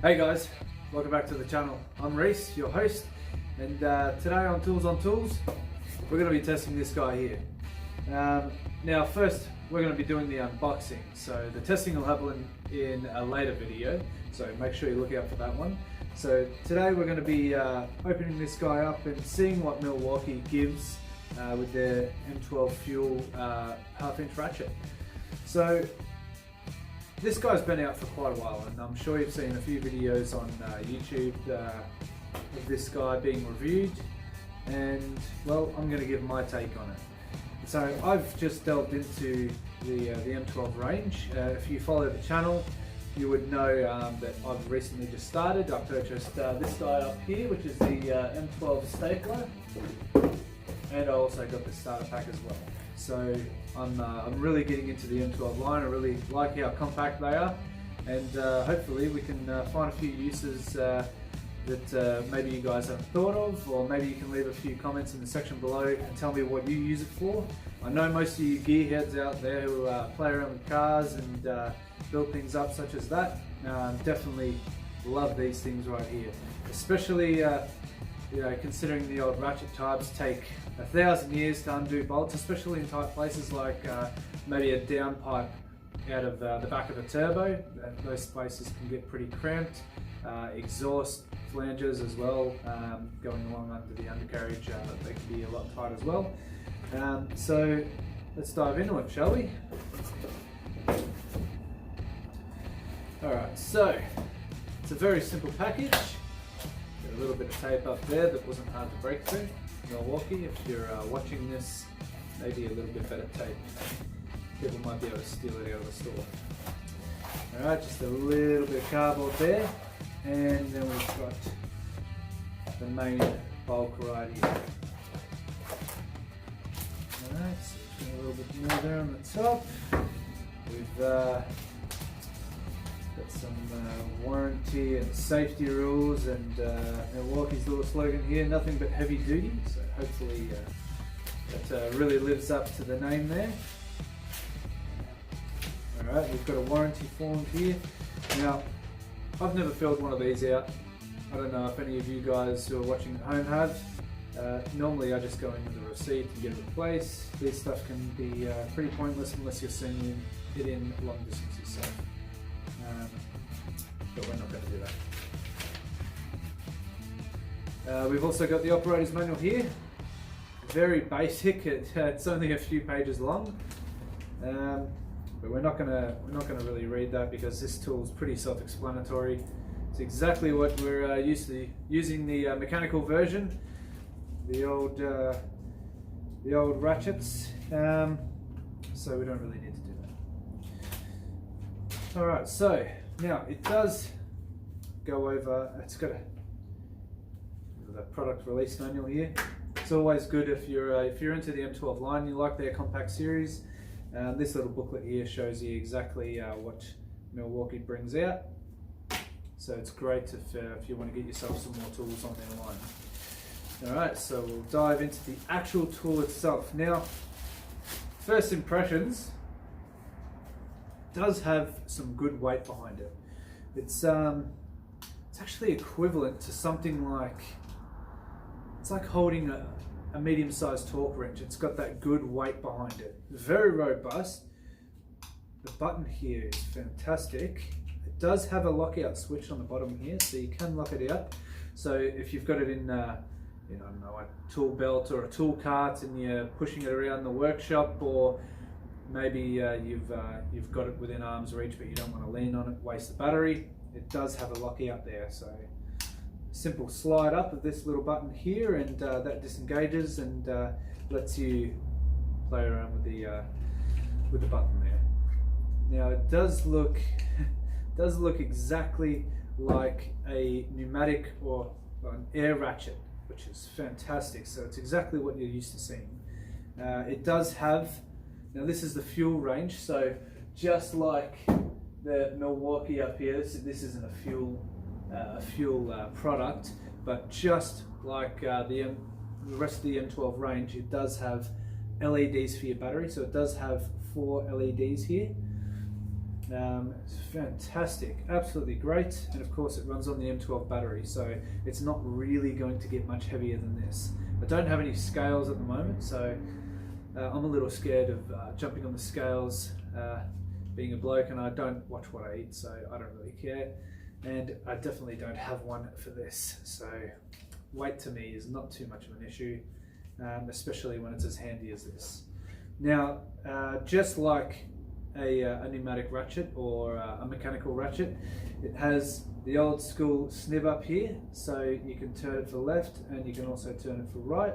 Hey guys, welcome back to the channel. I'm Reese, your host, and today on Tools on Tools, we're going to be testing this guy here. Now first, we're going to be doing the unboxing, so the testing will happen in a later video, so make sure you look out for that one. So today we're going to be opening this guy up and seeing what Milwaukee gives with their M12 fuel half-inch ratchet. So this guy's been out for quite a while, and I'm sure you've seen a few videos on YouTube of this guy being reviewed, and well, I'm going to give my take on it. So I've just delved into the M12 range. If you follow the channel, you would know that I've recently just started. I purchased this guy up here, which is the M12 stapler, and I also got the starter pack as well. So I'm really getting into the M12 line. I really like how compact they are, and hopefully we can find a few uses that maybe you guys haven't thought of, or maybe you can leave a few comments in the section below and tell me what you use it for. I know most of you gearheads out there who play around with cars and build things up such as that, definitely love these things right here, especially you know, considering the old ratchet types take 1,000 years to undo bolts, especially in tight places like maybe a downpipe out of the back of a turbo. Those spaces can get pretty cramped. Exhaust flanges as well, going along under the undercarriage, they can be a lot tight as well. So let's dive into it, shall we? Alright, so it's a very simple package. Got a little bit of tape up there that wasn't hard to break through. Milwaukee, if you're watching this, maybe a little bit better tape. People might be able to steal it out of the store. Alright, just a little bit of cardboard there, and then we've got the main bulk right here. Alright, so a little bit more there on the top. We've got some warranty and safety rules, and Milwaukee's little slogan here, nothing but heavy duty, so hopefully that really lives up to the name there. Alright, we've got a warranty form here. Now, I've never filled one of these out. I don't know if any of you guys who are watching at home have. Normally I just go in with a receipt and get it replaced. This stuff can be pretty pointless unless you're sending it in long distances. So. But we're not going to do that. We've also got the operator's manual here. Very basic. It's only a few pages long, but we're not going to really read that because this tool is pretty self-explanatory. It's exactly what we're used to using the mechanical version, the old ratchets. So we don't really need to do that. All right, so. Now it does go over, it's got the product release manual here. It's always good if you're into the M12 line, you like their compact series. This little booklet here shows you exactly what Milwaukee brings out. So it's great if you want to get yourself some more tools on their line. Alright, so we'll dive into the actual tool itself. Now, first impressions, does have some good weight behind it. It's actually equivalent to something like, it's like holding a medium-sized torque wrench. It's got that good weight behind it. Very robust. The button here is fantastic. It does have a lockout switch on the bottom here, so you can lock it out. So if you've got it in you know, I don't know, a tool belt or a tool cart and you're pushing it around the workshop, or maybe you've got it within arm's reach but you don't want to lean on it, waste the battery. It does have a lockout there, so simple slide up of this little button here, and that disengages and lets you play around with the button there. Now it does look exactly like a pneumatic or an air ratchet, which is fantastic. So it's exactly what you're used to seeing. It does have. Now this is the fuel range, so just like the Milwaukee up here, this isn't a fuel product, but just like the rest of the M12 range, it does have LEDs for your battery, so it does have 4 LEDs here. It's fantastic, absolutely great, and of course it runs on the M12 battery, so it's not really going to get much heavier than this. I don't have any scales at the moment, so I'm a little scared of jumping on the scales, being a bloke, and I don't watch what I eat, so I don't really care, and I definitely don't have one for this, so weight to me is not too much of an issue, especially when it's as handy as this. Now, just like a pneumatic ratchet or a mechanical ratchet, it has the old school snib up here, so you can turn it for left and you can also turn it for right,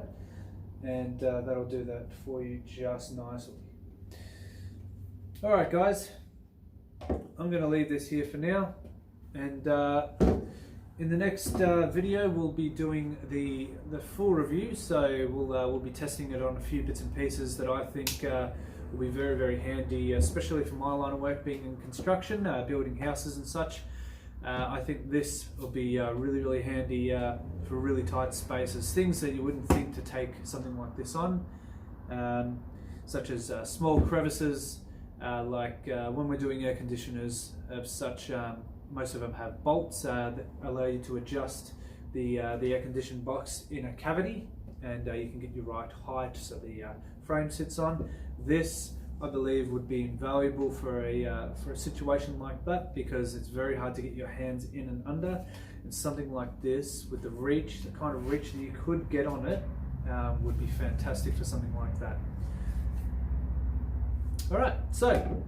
and that'll do that for you just nicely. Alright guys, I'm going to leave this here for now, and in the next video we'll be doing the full review, so we'll be testing it on a few bits and pieces that I think will be very, very handy, especially for my line of work, being in construction, building houses and such. I think this will be really, really handy for really tight spaces, things that you wouldn't think to take something like this on, such as small crevices, like when we're doing air conditioners of such. Most of them have bolts that allow you to adjust the air conditioned box in a cavity, and you can get your right height so the frame sits on. This, I believe, would be invaluable for a situation like that, because it's very hard to get your hands in and under, and something like this with the reach, the kind of reach that you could get on it, would be fantastic for something like that. Alright, so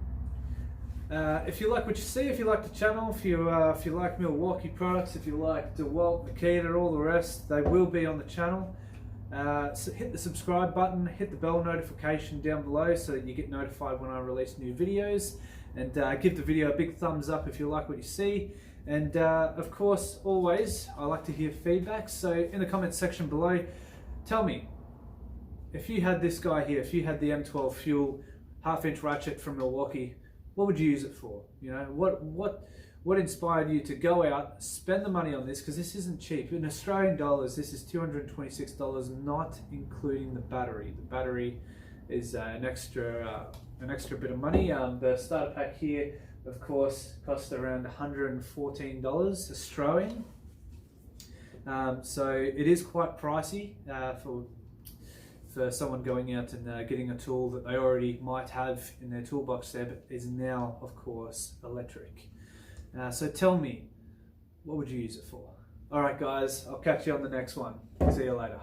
if you like what you see, if you like the channel, if you like Milwaukee products, if you like DeWalt, Makita, all the rest, they will be on the channel. So hit the subscribe button, hit the bell notification down below so that you get notified when I release new videos, and give the video a big thumbs up if you like what you see. And of course, always, I like to hear feedback, so in the comments section below, tell me, if you had this guy here, if you had the M12 Fuel 1/2-inch ratchet from Milwaukee, what would you use it for? You know, what inspired you to go out, spend the money on this, because this isn't cheap. In Australian dollars, this is $226, not including the battery. The battery is an extra bit of money. The starter pack here, of course, costs around $114 Australian. So it is quite pricey for someone going out and getting a tool that they already might have in their toolbox there, but is now, of course, electric. So tell me, what would you use it for? Alright guys, I'll catch you on the next one. See you later.